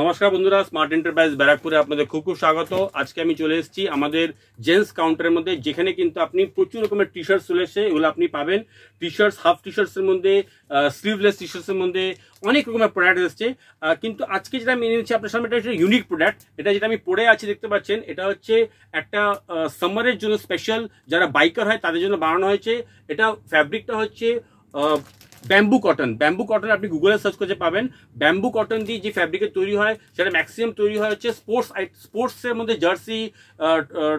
নমস্কার বন্ধুরা, smart enterprise ব্যারাকপুরে আপনাদের খুব খুব স্বাগত। আজকে আমি চলে এসেছি আমাদের জেন্টস কাউন্টারের মধ্যে, যেখানে কিন্তু আপনি প্রচুর রকমের টি শার্ট চলে এসে এগুলো আপনি পাবেন। টি শার্টস, হাফ টি শার্টসের মধ্যে, স্লিভলেস টি শার্টসের মধ্যে অনেক রকমের প্রোডাক্ট এসছে। কিন্তু আজকে যেটা আমি এনেছি আপনার সামনে, এটা হচ্ছে ইউনিক প্রোডাক্ট। এটা যেটা আমি পরে আছি দেখতে পাচ্ছেন, এটা হচ্ছে একটা সামারের জন্য স্পেশাল, যারা বাইকার হয় তাদের জন্য বানানো হয়েছে। এটা ফ্যাব্রিকটা হচ্ছে ব্যাম্বু কটন। ব্যাম্বু কটন আপনি গুগলে সার্চ করতে পাবেন। ব্যাম্বু কটন দিয়ে যে ফ্যাব্রিকের তৈরি হয়, সেটা ম্যাক্সিমাম তৈরি হয় হচ্ছে স্পোর্টসের মধ্যে জার্সি,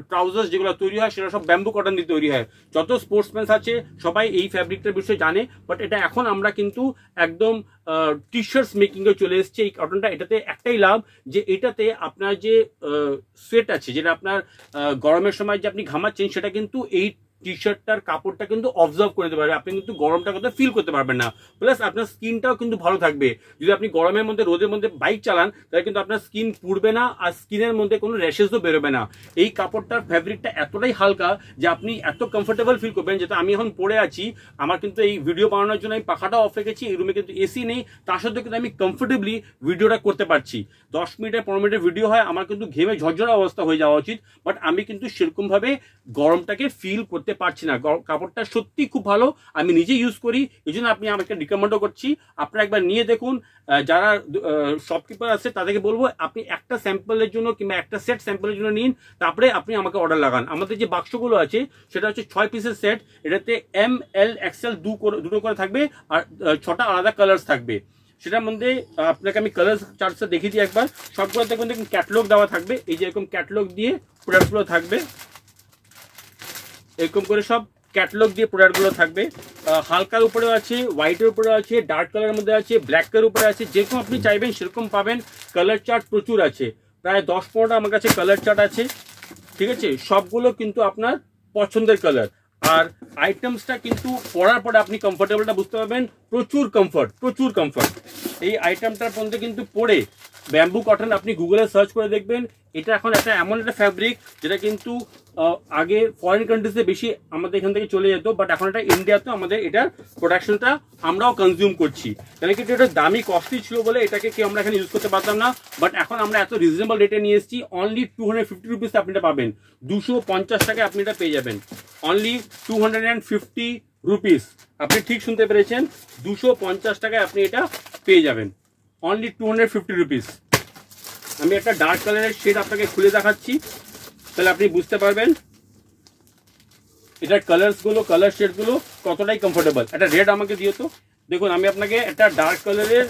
ট্রাউজার্স যেগুলো তৈরি হয় সেটা সব ব্যাম্বু কটন দিয়ে তৈরি হয়। যত স্পোর্টসম্যান আছে সবাই এই ফ্যাব্রিকটার বিষয়ে জানে, বাট এটা এখন আমরা কিন্তু একদম টি শার্টস মেকিংয়ে চলে এসেছে এই কটনটা। এটাতে একটাই লাভ, যে এটাতে আপনার যে সোয়েট আছে, যেটা আপনার গরমের সময় যে আপনি ঘামাচ্ছেন, সেটা কিন্তু এই টি শার্টটার কাপড়টা কিন্তু অবজার্ভ করে দিতে পারবে। আপনি কিন্তু গরমটা কথা ফিল করতে পারবেন না। প্লাস আপনার স্কিনটাও কিন্তু ভালো থাকবে। যদি আপনি গরমের মধ্যে, রোদের মধ্যে বাইক চালান, তাহলে কিন্তু আপনার স্কিন পুড়বে না, আর স্কিনের মধ্যে কোনো র্যাশেসও বেরোবে না। এই কাপড়টার ফ্যাব্রিকটা এতটাই হালকা যে আপনি এত কমফোর্টেবল ফিল করবেন। যেটা আমি এখন পরে আছি, আমার কিন্তু এই ভিডিও বানানোর জন্য আমি পাখাটা অফ রেখেছি, এই রুমে কিন্তু এসি নেই, তার সত্ত্বেও কিন্তু আমি কমফোর্টেবলি ভিডিওটা করতে পারছি। 10 মিনিটের 15 মিনিটের ভিডিও হয়, আমার কিন্তু ঘেমে ঝরঝরা অবস্থা হয়ে যাওয়া উচিত, বাট আমি কিন্তু সেরকম ভাবে গরমটাকে ফিল করতে পারছি না। কাপড়টা সত্যি খুব ভালো, আমি নিজে ইউজ করি, এই জন্য আপনি আমাকে রিকমেন্ডও করছি। আপনারা একবার নিয়ে দেখুন। যারা শপকিপার আছে তাদেরকে বলবো, আপনি একটা স্যাম্পলের জন্য কিংবা একটা সেট স্যাম্পলের জন্য নিন, তারপরে আপনি আমাকে অর্ডার লাগান। আমাদের যে বাক্সগুলো আছে সেটা হচ্ছে 6 পিসের সেট। এটাতে এম, এল, এক্সেল দুটো করে থাকবে, আর 6টা আলাদা কালার্স থাকবে। সেটার মধ্যে আপনাকে আমি কালার চার্টটা দেখিয়ে দিই একবার। সবগুলো দেখবেন ক্যাটালগ দেওয়া থাকবে, এই যে এরকম ক্যাটালগ দিয়ে প্রোডাক্টগুলো থাকবে, এরকম করে সব ক্যাটালগ দিয়ে প্রোডাক্টগুলো থাকবে। হালকার উপরেও আছে, হোয়াইটের উপরে আছে, ডার্ক কালারের মধ্যে আছে, ব্ল্যাকের উপরে আছে, যেরকম আপনি চাইবেন সেরকম পাবেন। কালার চার্ট প্রচুর আছে, প্রায় 10-15টা আমার কাছে কালার চার্ট আছে। ঠিক আছে, সবগুলো কিন্তু আপনার পছন্দের কালার। আর আইটেমসটা কিন্তু পরার পরে আপনি কমফোর্টেবলটা বুঝতে পারবেন। প্রচুর কমফোর্ট এই আইটেমটার মধ্যে কিন্তু পরে। ব্যাম্বু কটন আপনি গুগলে সার্চ করে দেখবেন। এটা এখন এমন একটা ফ্যাব্রিক যেটা কিন্তু আগে ফরেন কান্ট্রিজে বেশি আমাদের এখান থেকে চলে যেত, বাট এখন এটা ইন্ডিয়াতে আমাদের এটার প্রোডাকশনটা আমরাও কনজিউম করছি। তাহলে কিন্তু এটা দামি কস্টলি ছিল বলে এটাকে কেউ আমরা এখানে ইউজ করতে পারতাম না, বাট এখন আমরা এত রিজনেবল রেটে নিয়ে এসেছি। অনলি 250 রুপিস আপনি এটা পাবেন। 250 টাকায় আপনি এটা পেয়ে যাবেন। Only 250 rupees. আপনি ঠিক শুনতে পেরেছেন, 250 টাকায় আপনি এটা পেয়ে যাবেন। Only 250 rupees. আমি একটা ডার্ক কালারের শেড আপনাকে খুলে দেখাচ্ছি, তাহলে আপনি বুঝতে পারবেন এটার কালার শেডগুলো কতটাই কমফোর্টেবল। একটা রেড আমাকে দিও তো। দেখুন, আমি আপনাকে একটা ডার্ক কালারের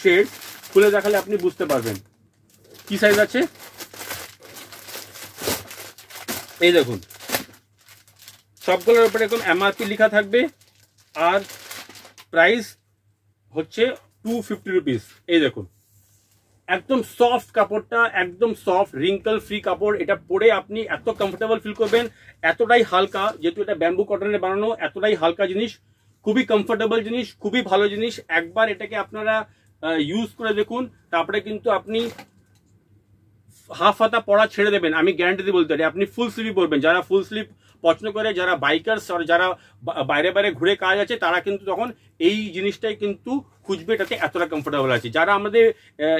শেড খুলে দেখালে আপনি বুঝতে পারবেন কি সাইজ আছে। এই দেখুন, সবগুলোর উপরে এরকম এমআরপি লেখা থাকবে, আর প্রাইস হচ্ছে 250 রুপিস। এই দেখুন, একদম সফট কাপড়টা, একদম সফট রিঙ্কল ফ্রি কাপড়। এটা পরে আপনি এত কমফোর্টেবল ফিল করবেন, এতটাই হালকা, যেহেতু এটা ব্যাম্বু কটনের বানানো, এতটাই হালকা জিনিস, খুবই কমফোর্টেবল জিনিস, খুবই ভালো জিনিস। একবার এটাকে আপনারা ইউজ করে দেখুন, তারপরে কিন্তু আপনি হাফ হাতা পরা ছেড়ে দেবেন। আমি গ্যারান্টি দিয়ে বলতে পারি, আপনি ফুল স্লিভ পরবেন। যারা ফুল স্লিভ পছন্দ করে, যারা বাইকার্স আর যারা বাইরে বাইরে ঘুরে কাজ আছে, তারা কিন্তু তখন এই জিনিসটাই কিন্তু খুঁজবে, এটাতে এতটা কমফোর্টেবল আছে। যারা আমাদের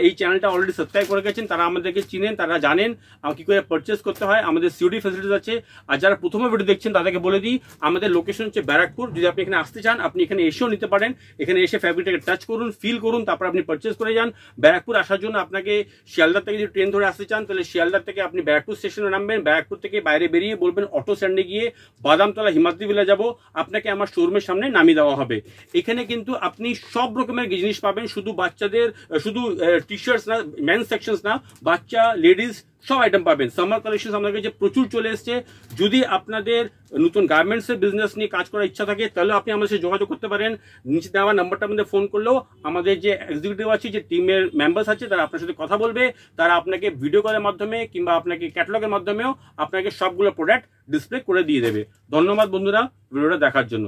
এই চ্যানেলটা অলরেডি সাবস্ক্রাইব করে গেছেন, তারা আমাদেরকে চিনেন, তারা জানেন কি করে পারচেস করতে হয়। আমাদের সিওডি ফ্যাসিলিটিস আছে। আর যারা প্রথমে ভিডিও দেখছেন তাদেরকে বলে দিই, আমাদের লোকেশন হচ্ছে ব্যারাকপুর। যদি আপনি এখানে আসতে চান, আপনি এখানে এসেও নিতে পারেন। এখানে এসে ফ্যাব্রিকটাকে টাচ করুন, ফিল করুন, তারপর আপনি পারচেস করে যান। ব্যারাকপুর আসার জন্য আপনাকে শিয়ালদার থেকে যদি ট্রেন ধরে আসতে চান, তাহলে শিয়ালদার থেকে আপনি ব্যারাকপুর স্টেশনে নামবেন। ব্যারাকপুর থেকে বাইরে বেরিয়ে বলবেন অটো স্ট্যান্ডে গিয়ে বাদামতলা হিমাদ্রি ভিলা যাব, আপনাকে আমার শোরুমের সামনে নামিয়ে দেওয়া হবে। এখানে কিন্তু আপনি সব রকমের জিনিস পাবেন, শুধু বাচ্চাদের, শুধু টি শার্টস না, মেন্স সেকশনস না, বাচ্চা, লেডিস সব আইটেম পাবেন। সামার কালেকশন আমাদের কাছে প্রচুর চলে এসছে। যদি আপনাদের নতুন গার্মেন্টসের বিজনেস নিয়ে কাজ করার ইচ্ছা থাকে, তাহলে আপনি আমাদের সাথে যোগাযোগ করতে পারেন। নিচে দেওয়া নাম্বারটা আমাদের ফোন করলেও আমাদের যে এক্সিকিউটিভ আছে, যে টিমের মেম্বার্স আছে, তারা আপনার সাথে কথা বলবে। তারা আপনাকে ভিডিও কলের মাধ্যমে কিংবা আপনাকে ক্যাটালগের মাধ্যমেও আপনাকে সবগুলো প্রোডাক্ট ডিসপ্লে করে দিয়ে দেবে। ধন্যবাদ বন্ধুরা ভিডিওটা দেখার জন্য।